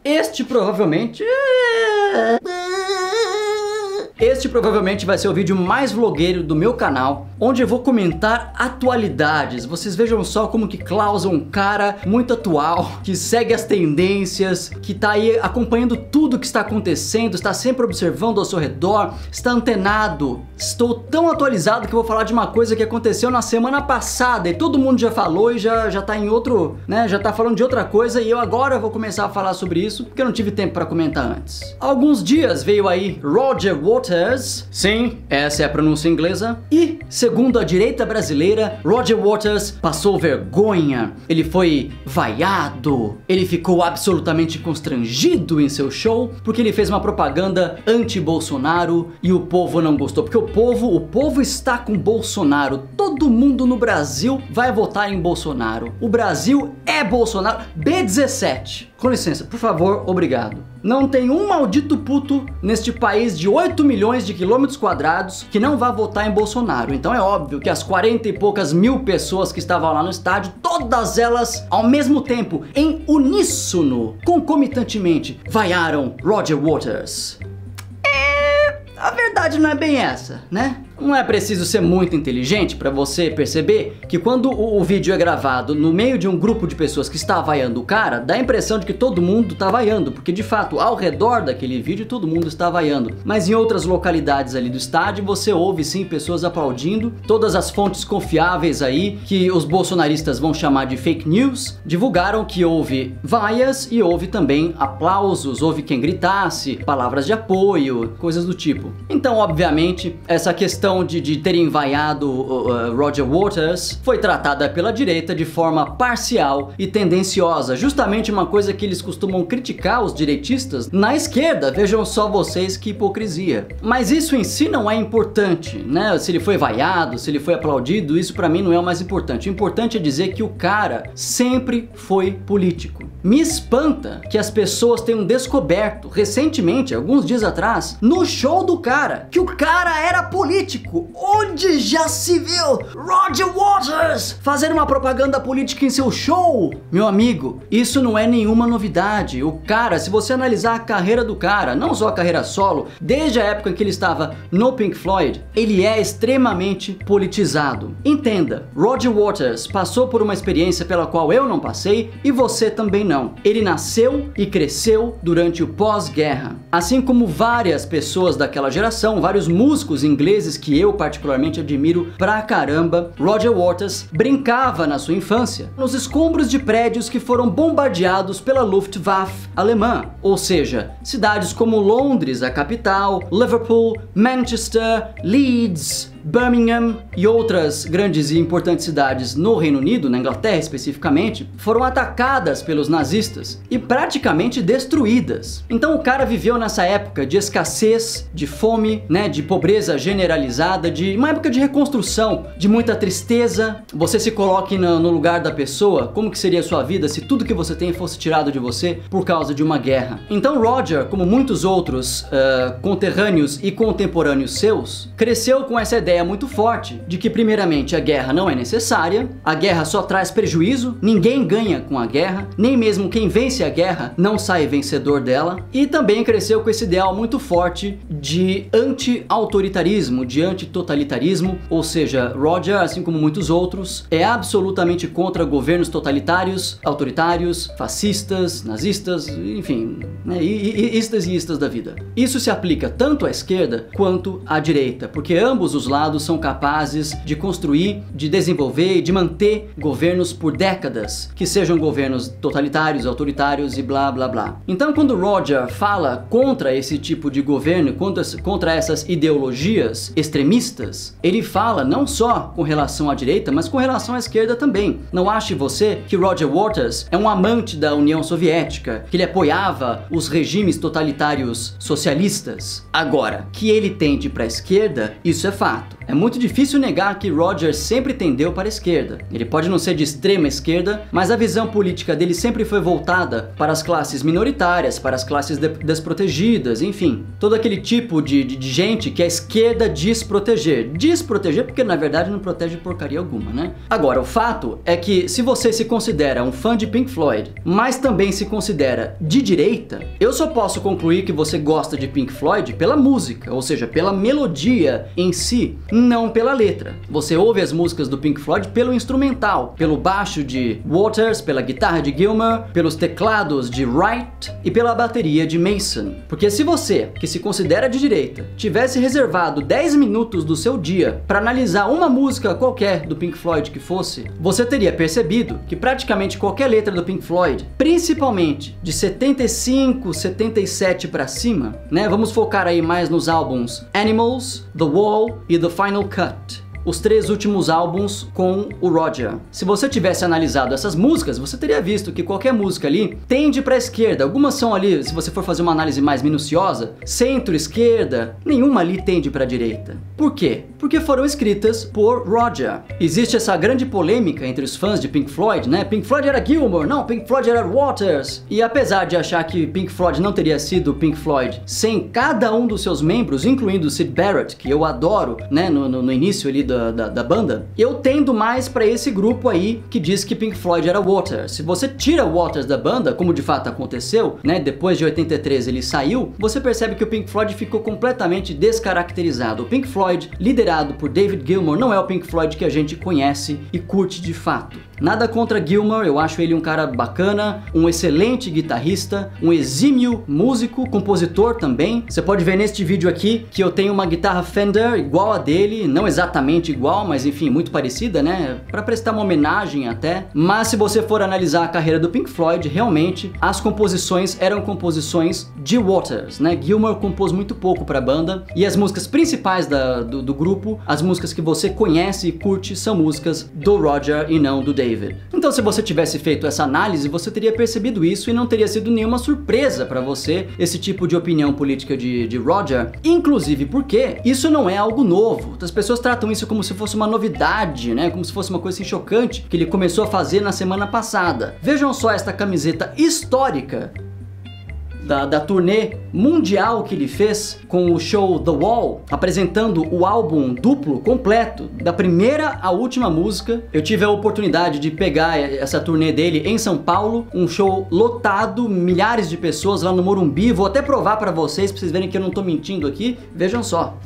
Este provavelmente vai ser o vídeo mais vlogueiro do meu canal, onde eu vou comentar atualidades. Vocês vejam só como que Klaus é um cara muito atual, que segue as tendências, que tá aí acompanhando tudo que está acontecendo, está sempre observando ao seu redor, está antenado. Estou tão atualizado que eu vou falar de uma coisa que aconteceu na semana passada e todo mundo já falou e já tá em outro, né, já tá falando de outra coisa, e eu agora vou começar a falar sobre isso, porque eu não tive tempo para comentar antes. Há alguns dias veio aí Roger Waters, sim, essa é a pronúncia inglesa, e segundo a direita brasileira, Roger Waters passou vergonha, ele foi vaiado, ele ficou absolutamente constrangido em seu show, porque ele fez uma propaganda anti-Bolsonaro e o povo não gostou, porque o povo está com Bolsonaro, todo mundo no Brasil vai votar em Bolsonaro, o Brasil é Bolsonaro, B17. Com licença, por favor, obrigado. Não tem um maldito puto neste país de 8 milhões de quilômetros quadrados que não vá votar em Bolsonaro. Então é óbvio que as 40 e poucas mil pessoas que estavam lá no estádio, todas elas ao mesmo tempo, em uníssono, concomitantemente, vaiaram Roger Waters. A verdade não é bem essa, né? Não é preciso ser muito inteligente para você perceber que quando o vídeo é gravado no meio de um grupo de pessoas que está vaiando o cara, dá a impressão de que todo mundo está vaiando, porque de fato, ao redor daquele vídeo todo mundo está vaiando. Mas em outras localidades ali do estádio você ouve sim pessoas aplaudindo. Todas as fontes confiáveis aí, que os bolsonaristas vão chamar de fake news, divulgaram que houve vaias e houve também aplausos, houve quem gritasse, palavras de apoio, coisas do tipo. Então, obviamente, essa questão de terem vaiado Roger Waters foi tratada pela direita de forma parcial e tendenciosa, justamente uma coisa que eles costumam criticar os direitistas na esquerda. Vejam só vocês que hipocrisia. Mas isso em si não é importante, né? Se ele foi vaiado, se ele foi aplaudido, isso pra mim não é o mais importante. O importante é dizer que o cara sempre foi político. Me espanta que as pessoas tenham descoberto recentemente, alguns dias atrás, no show do cara, que o cara era político. Onde já se viu Roger Waters fazer uma propaganda política em seu show? Meu amigo, isso não é nenhuma novidade. O cara, se você analisar a carreira do cara, não só a carreira solo, desde a época em que ele estava no Pink Floyd, ele é extremamente politizado. Entenda, Roger Waters passou por uma experiência pela qual eu não passei e você também não. Ele nasceu e cresceu durante o pós-guerra. Assim como várias pessoas daquela geração, vários músicos ingleses que eu particularmente admiro pra caramba, Roger Waters brincava na sua infância nos escombros de prédios que foram bombardeados pela Luftwaffe alemã, ou seja, cidades como Londres, a capital, Liverpool, Manchester, Leeds, Birmingham e outras grandes e importantes cidades no Reino Unido, na Inglaterra especificamente, foram atacadas pelos nazistas e praticamente destruídas. Então o cara viveu nessa época de escassez, de fome, né, de pobreza generalizada, de uma época de reconstrução, de muita tristeza. Você se coloque no lugar da pessoa, como que seria a sua vida se tudo que você tem fosse tirado de você por causa de uma guerra? Então Roger, como muitos outros conterrâneos e contemporâneos seus, cresceu com essa ideia muito forte de que primeiramente a guerra não é necessária, a guerra só traz prejuízo, ninguém ganha com a guerra, nem mesmo quem vence a guerra não sai vencedor dela, e também cresceu com esse ideal muito forte de anti-autoritarismo, de anti-totalitarismo, ou seja, Roger, assim como muitos outros, é absolutamente contra governos totalitários, autoritários, fascistas, nazistas, enfim, né, istas e istas da vida. Isso se aplica tanto à esquerda quanto à direita, porque ambos os lados são capazes de construir, de desenvolver e de manter governos por décadas, que sejam governos totalitários, autoritários e blá blá blá. Então quando Roger fala contra esse tipo de governo, contra essas ideologias extremistas, ele fala não só com relação à direita, mas com relação à esquerda também. Não ache você que Roger Waters é um amante da União Soviética, que ele apoiava os regimes totalitários socialistas. Agora, que ele tende para a esquerda, isso é fato. fato. É muito difícil negar que Roger sempre tendeu para a esquerda. Ele pode não ser de extrema esquerda, mas a visão política dele sempre foi voltada para as classes minoritárias, para as classes desprotegidas, enfim. Todo aquele tipo de gente que a esquerda diz proteger. Diz proteger porque na verdade não protege porcaria alguma, né? Agora, o fato é que se você se considera um fã de Pink Floyd, mas também se considera de direita, eu só posso concluir que você gosta de Pink Floyd pela música, ou seja, pela melodia em si, não pela letra. Você ouve as músicas do Pink Floyd pelo instrumental, pelo baixo de Waters, pela guitarra de Gilmour, pelos teclados de Wright e pela bateria de Mason. Porque se você, que se considera de direita, tivesse reservado 10 minutos do seu dia para analisar uma música qualquer do Pink Floyd que fosse, você teria percebido que praticamente qualquer letra do Pink Floyd, principalmente de 75, 77 para cima, né? Vamos focar aí mais nos álbuns Animals, The Wall e The Final Cut. Os 3 últimos álbuns com o Roger. Se você tivesse analisado essas músicas, você teria visto que qualquer música ali tende para a esquerda. Algumas são ali, se você for fazer uma análise mais minuciosa, centro-esquerda, nenhuma ali tende para a direita. Por quê? Porque foram escritas por Roger. Existe essa grande polêmica entre os fãs de Pink Floyd, né? Pink Floyd era Gilmour, não, Pink Floyd era Waters. E apesar de achar que Pink Floyd não teria sido Pink Floyd sem cada um dos seus membros, incluindo Syd Barrett, que eu adoro, né, no início ali da banda, eu tendo mais para esse grupo aí que diz que Pink Floyd era Waters. Se você tira Waters da banda, como de fato aconteceu, né, depois de 83 ele saiu, você percebe que o Pink Floyd ficou completamente descaracterizado. O Pink Floyd, liderado por David Gilmour, não é o Pink Floyd que a gente conhece e curte de fato. Nada contra Gilmour, eu acho ele um cara bacana, um excelente guitarrista, um exímio músico, compositor também. Você pode ver neste vídeo aqui que eu tenho uma guitarra Fender igual a dele, não exatamente igual, mas enfim, muito parecida, né? Para prestar uma homenagem até. Mas se você for analisar a carreira do Pink Floyd, realmente as composições eram composições de Waters, né? Gilmour compôs muito pouco para a banda e as músicas principais do grupo, as músicas que você conhece e curte, são músicas do Roger e não do David. Então, se você tivesse feito essa análise, você teria percebido isso e não teria sido nenhuma surpresa para você esse tipo de opinião política de Roger, inclusive porque isso não é algo novo. As pessoas tratam isso como se fosse uma novidade, né? Como se fosse uma coisa assim chocante que ele começou a fazer na semana passada. Vejam só esta camiseta histórica da turnê mundial que ele fez com o show The Wall, apresentando o álbum duplo completo, da primeira à última música. Eu tive a oportunidade de pegar essa turnê dele em São Paulo, um show lotado, milhares de pessoas lá no Morumbi. Vou até provar para vocês verem que eu não tô mentindo aqui. Vejam só.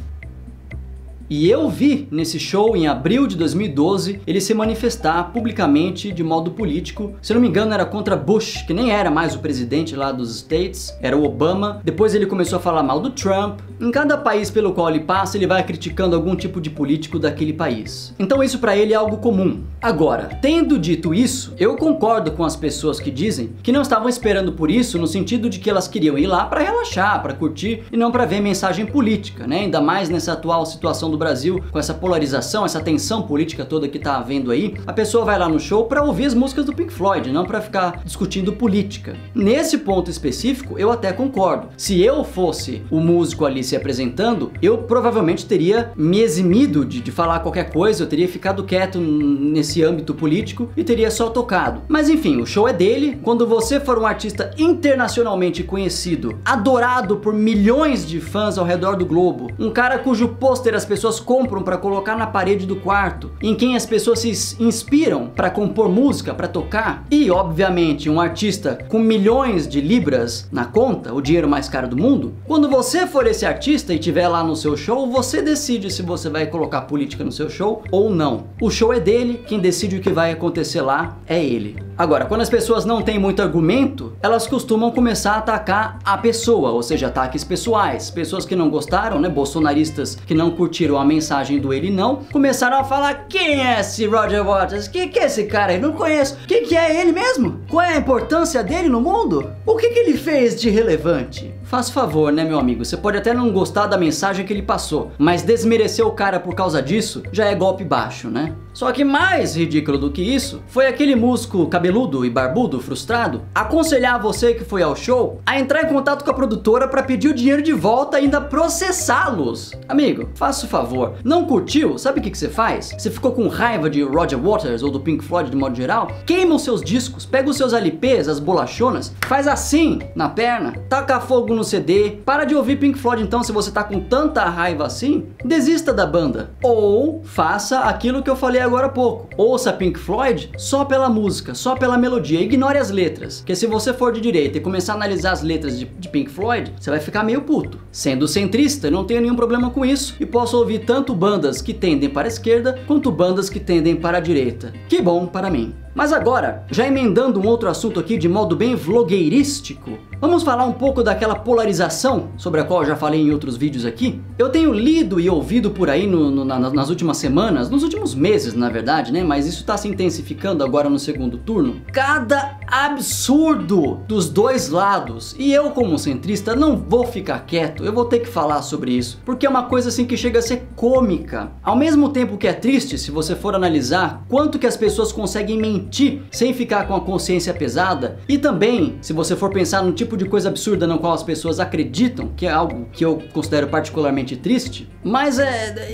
E eu vi nesse show, em abril de 2012, ele se manifestar publicamente de modo político. Se não me engano era contra Bush, que nem era mais o presidente lá dos States, era o Obama. Depois ele começou a falar mal do Trump. Em cada país pelo qual ele passa, ele vai criticando algum tipo de político daquele país. Então isso pra ele é algo comum. Agora, tendo dito isso, eu concordo com as pessoas que dizem que não estavam esperando por isso, no sentido de que elas queriam ir lá pra relaxar, pra curtir e não pra ver mensagem política, né? Ainda mais nessa atual situação do Brasil, com essa polarização, essa tensão política toda que tá havendo aí. A pessoa vai lá no show pra ouvir as músicas do Pink Floyd, não pra ficar discutindo política. Nesse ponto específico, eu até concordo. Se eu fosse o músico ali se apresentando, eu provavelmente teria me eximido de falar qualquer coisa, eu teria ficado quieto nesse âmbito político e teria só tocado. Mas enfim, o show é dele. Quando você for um artista internacionalmente conhecido, adorado por milhões de fãs ao redor do globo, um cara cujo pôster as pessoas compram para colocar na parede do quarto, em quem as pessoas se inspiram para compor música, para tocar, e obviamente um artista com milhões de libras na conta, o dinheiro mais caro do mundo, quando você for esse artista e estiver lá no seu show, você decide se você vai colocar política no seu show ou não. O show é dele, quem decide o que vai acontecer lá é ele. Agora, quando as pessoas não têm muito argumento, elas costumam começar a atacar a pessoa, ou seja, ataques pessoais. Pessoas que não gostaram, né, bolsonaristas que não curtiram a mensagem do ele não, começaram a falar: quem é esse Roger Waters? Quem que é esse cara aí? Não conheço. Quem que é ele mesmo? Qual é a importância dele no mundo? O que ele fez de relevante? Faz favor, né, meu amigo? Você pode até não gostar da mensagem que ele passou, mas desmerecer o cara por causa disso já é golpe baixo, né? Só que mais ridículo do que isso foi aquele músico cabeludo cabeludo e barbudo frustrado, aconselhar você que foi ao show a entrar em contato com a produtora para pedir o dinheiro de volta e ainda processá-los. Amigo, faça o favor, não curtiu? Sabe o que você faz? Você ficou com raiva de Roger Waters ou do Pink Floyd de modo geral? Queima os seus discos, pega os seus LPs, as bolachonas, faz assim na perna, taca fogo no CD, para de ouvir Pink Floyd então se você tá com tanta raiva assim, desista da banda. Ou faça aquilo que eu falei agora há pouco, ouça Pink Floyd só pela música, só pela melodia, ignore as letras, porque se você for de direita e começar a analisar as letras de Pink Floyd, você vai ficar meio puto. Sendo centrista, eu não tenho nenhum problema com isso e posso ouvir tanto bandas que tendem para a esquerda quanto bandas que tendem para a direita. Que bom para mim. Mas agora, já emendando um outro assunto aqui de modo bem vlogueirístico, vamos falar um pouco daquela polarização sobre a qual eu já falei em outros vídeos aqui. Eu tenho lido e ouvido por aí nas últimas semanas, nos últimos meses na verdade, né? Mas isso está se intensificando agora no segundo turno. Cada absurdo dos dois lados. E eu como centrista não vou ficar quieto, eu vou ter que falar sobre isso. Porque é uma coisa assim que chega a ser cômica. Ao mesmo tempo que é triste, se você for analisar quanto que as pessoas conseguem mentir sem ficar com a consciência pesada, e também se você for pensar num tipo de coisa absurda na qual as pessoas acreditam, que é algo que eu considero particularmente triste, mas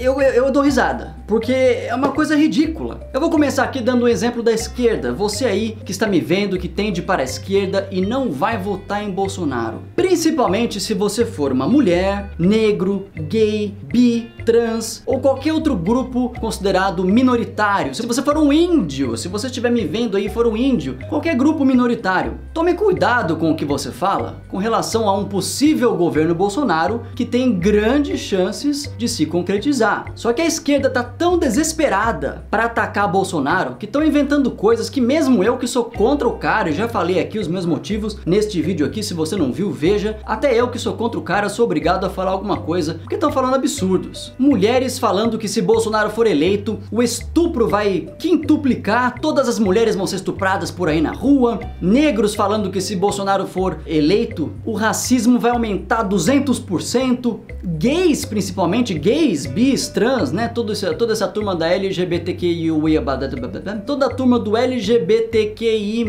eu dou risada, porque é uma coisa ridícula. Eu vou começar aqui dando um exemplo da esquerda, você aí que está me vendo, que tende para a esquerda e não vai votar em Bolsonaro, principalmente se você for uma mulher, negro, gay, bi, trans ou qualquer outro grupo considerado minoritário. Se você for um índio, se você estiver me vendo aí e for um índio, qualquer grupo minoritário, tome cuidado com o que você fala com relação a um possível governo Bolsonaro que tem grandes chances de se concretizar. Só que a esquerda tá tão desesperada para atacar Bolsonaro que estão inventando coisas que mesmo eu que sou contra o cara, e já falei aqui os meus motivos neste vídeo aqui, se você não viu, veja, até eu que sou contra o cara sou obrigado a falar alguma coisa, porque estão falando absurdos. Mulheres falando que se Bolsonaro for eleito, o estupro vai quintuplicar, todas as mulheres vão ser estupradas por aí na rua. Negros falando que se Bolsonaro for eleito, o racismo vai aumentar 200%. Gays, principalmente, gays, bis, trans, né? Toda essa turma da LGBTQI, toda a turma do LGBTQI+,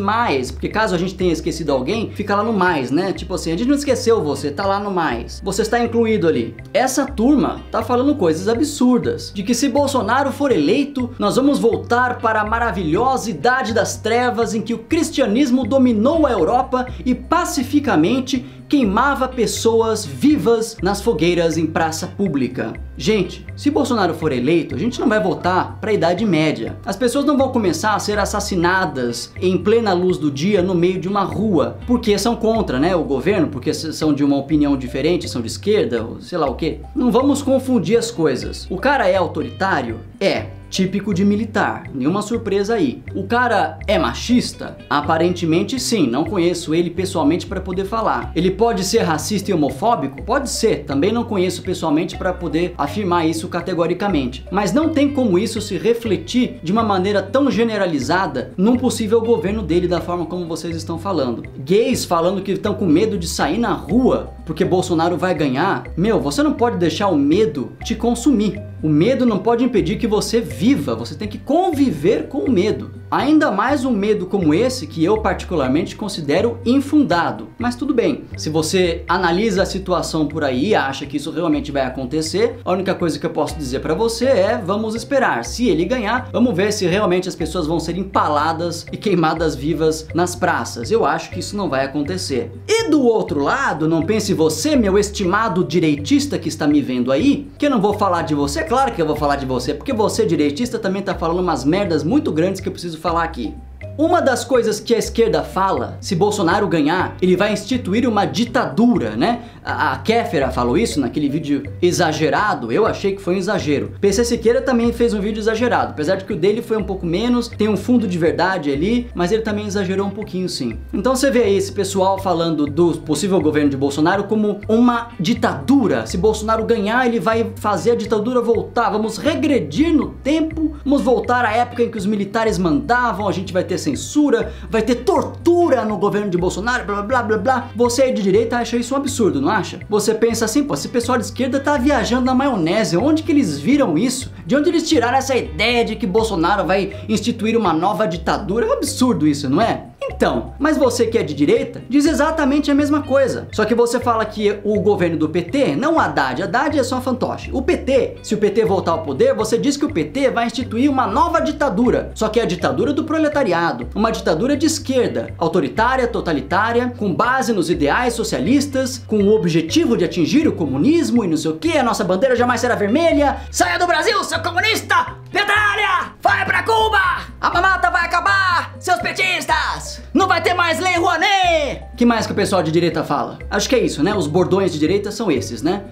porque caso a gente tenha esquecido alguém, fica lá no mais, né? Tipo assim, a gente não esqueceu você, tá lá no mais. Você está incluído ali. Essa turma tá falando coisas absurdas, de que se Bolsonaro for eleito, nós vamos voltar para a maravilhosa idade das trevas em que o cristianismo dominou a Europa e pacificamente queimava pessoas vivas nas fogueiras em praça pública. Gente, se Bolsonaro for eleito, a gente não vai voltar para a Idade Média. As pessoas não vão começar a ser assassinadas em plena luz do dia no meio de uma rua, porque são contra, né, o governo, porque são de uma opinião diferente, são de esquerda, ou sei lá o quê. Não vamos confundir as coisas. O cara é autoritário? É. Típico de militar, nenhuma surpresa aí. O cara é machista? Aparentemente sim, não conheço ele pessoalmente para poder falar. Ele pode ser racista e homofóbico? Pode ser, também não conheço pessoalmente para poder afirmar isso categoricamente. Mas não tem como isso se refletir de uma maneira tão generalizada num possível governo dele da forma como vocês estão falando. Gays falando que estão com medo de sair na rua porque Bolsonaro vai ganhar. Meu, você não pode deixar o medo te consumir. O medo não pode impedir que você viva, você tem que conviver com o medo. Ainda mais um medo como esse, que eu particularmente considero infundado. Mas tudo bem, se você analisa a situação por aí e acha que isso realmente vai acontecer, a única coisa que eu posso dizer pra você é, vamos esperar. Se ele ganhar, vamos ver se realmente as pessoas vão ser empaladas e queimadas vivas nas praças. Eu acho que isso não vai acontecer. E do outro lado, não pense você, meu estimado direitista que está me vendo aí, que eu não vou falar de você, claro que eu vou falar de você, porque você direitista também tá falando umas merdas muito grandes que eu preciso falar aqui. Uma das coisas que a esquerda fala, se Bolsonaro ganhar, ele vai instituir uma ditadura, né? A Kéfera falou isso naquele vídeo exagerado, eu achei que foi um exagero. PC Siqueira também fez um vídeo exagerado, apesar de que o dele foi um pouco menos, tem um fundo de verdade ali, mas ele também exagerou um pouquinho sim. Então você vê aí esse pessoal falando do possível governo de Bolsonaro como uma ditadura. Se Bolsonaro ganhar, ele vai fazer a ditadura voltar, vamos regredir no tempo, vamos voltar à época em que os militares mandavam, a gente vai ter censura, vai ter tortura no governo de Bolsonaro, blá blá blá blá. Você aí de direita acha isso um absurdo, não acha? Você pensa assim, pô, esse pessoal de esquerda tá viajando na maionese, onde que eles viram isso? De onde eles tiraram essa ideia de que Bolsonaro vai instituir uma nova ditadura? É um absurdo isso, não é? Então, mas você que é de direita diz exatamente a mesma coisa. Só que você fala que o governo do PT, não o Haddad é só fantoche. O PT, se o PT voltar ao poder, você diz que o PT vai instituir uma nova ditadura. Só que é a ditadura do proletariado, uma ditadura de esquerda, autoritária, totalitária, com base nos ideais socialistas, com o objetivo de atingir o comunismo e não sei o que, a nossa bandeira jamais será vermelha. Saia do Brasil, seu comunista! Petralha! Vai pra Cuba! A mamata vai acabar, seus petistas! Não vai ter mais lei Rouanet! Que mais que o pessoal de direita fala? Acho que é isso, né? Os bordões de direita são esses, né?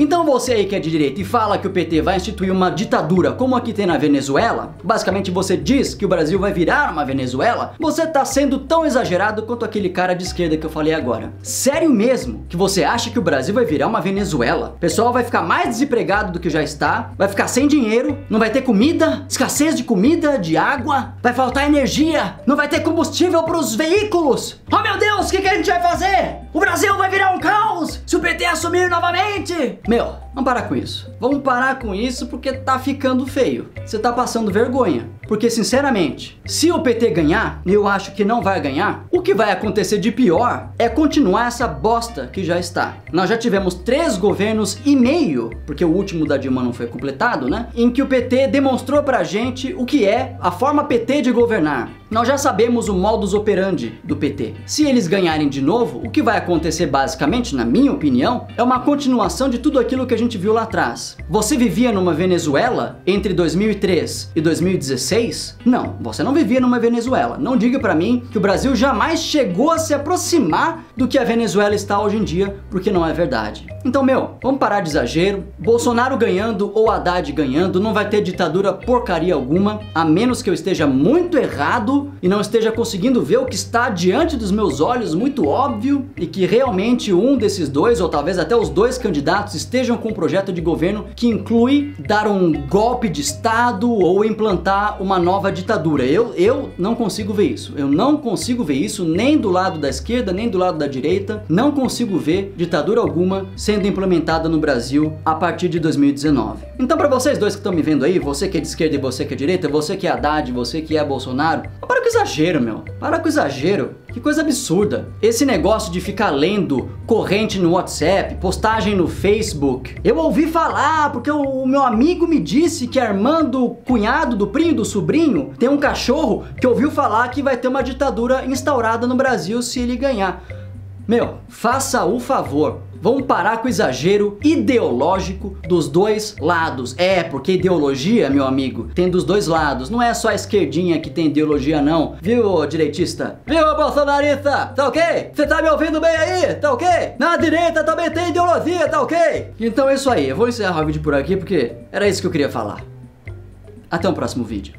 Então você aí que é de direita e fala que o PT vai instituir uma ditadura como a que tem na Venezuela, basicamente você diz que o Brasil vai virar uma Venezuela, você tá sendo tão exagerado quanto aquele cara de esquerda que eu falei agora. Sério mesmo que você acha que o Brasil vai virar uma Venezuela? O pessoal vai ficar mais desempregado do que já está, vai ficar sem dinheiro, não vai ter comida, escassez de comida, de água, vai faltar energia, não vai ter combustível para os veículos. Oh meu Deus, o que a gente vai fazer? O Brasil vai virar um caos se o PT assumir novamente. Meu, vamos parar com isso. Vamos parar com isso porque tá ficando feio. Você tá passando vergonha. Porque, sinceramente, se o PT ganhar, e eu acho que não vai ganhar, o que vai acontecer de pior é continuar essa bosta que já está. Nós já tivemos 3 governos e meio, porque o último da Dilma não foi completado, né? Em que o PT demonstrou pra gente o que é a forma PT de governar. Nós já sabemos o modus operandi do PT. Se eles ganharem de novo, o que vai acontecer basicamente, na minha opinião, é uma continuação de tudo aquilo que a gente viu lá atrás. Você vivia numa Venezuela entre 2003 e 2016? Não, você não vivia numa Venezuela. Não diga pra mim que o Brasil jamais chegou a se aproximar do que a Venezuela está hoje em dia, porque não é verdade. Então, meu, vamos parar de exagero. Bolsonaro ganhando ou Haddad ganhando, não vai ter ditadura porcaria alguma, a menos que eu esteja muito errado e não esteja conseguindo ver o que está diante dos meus olhos, muito óbvio, e que realmente um desses dois, ou talvez até os 2 candidatos, estejam com um projeto de governo que inclui dar um golpe de Estado ou implantar uma nova ditadura. Eu não consigo ver isso. Eu não consigo ver isso nem do lado da esquerda, nem do lado da direita. Não consigo ver ditadura alguma sendo implementada no Brasil a partir de 2019. Então, para vocês dois que estão me vendo aí, você que é de esquerda e você que é de direita, você que é Haddad, você que é Bolsonaro, para com exagero, meu. Para com exagero. Que coisa absurda. Esse negócio de ficar lendo corrente no WhatsApp, postagem no Facebook. Eu ouvi falar porque o meu amigo me disse que a irmã do cunhado, do primo, do sobrinho, tem um cachorro que ouviu falar que vai ter uma ditadura instaurada no Brasil se ele ganhar. Meu, faça o favor. Vamos parar com o exagero ideológico dos 2 lados. É, porque ideologia, meu amigo, tem dos 2 lados. Não é só a esquerdinha que tem ideologia, não. Viu, direitista? Viu, bolsonarista? Tá ok? Você tá me ouvindo bem aí? Tá ok? Na direita também tem ideologia, tá ok? Então é isso aí. Eu vou encerrar o vídeo por aqui porque era isso que eu queria falar. Até o próximo vídeo.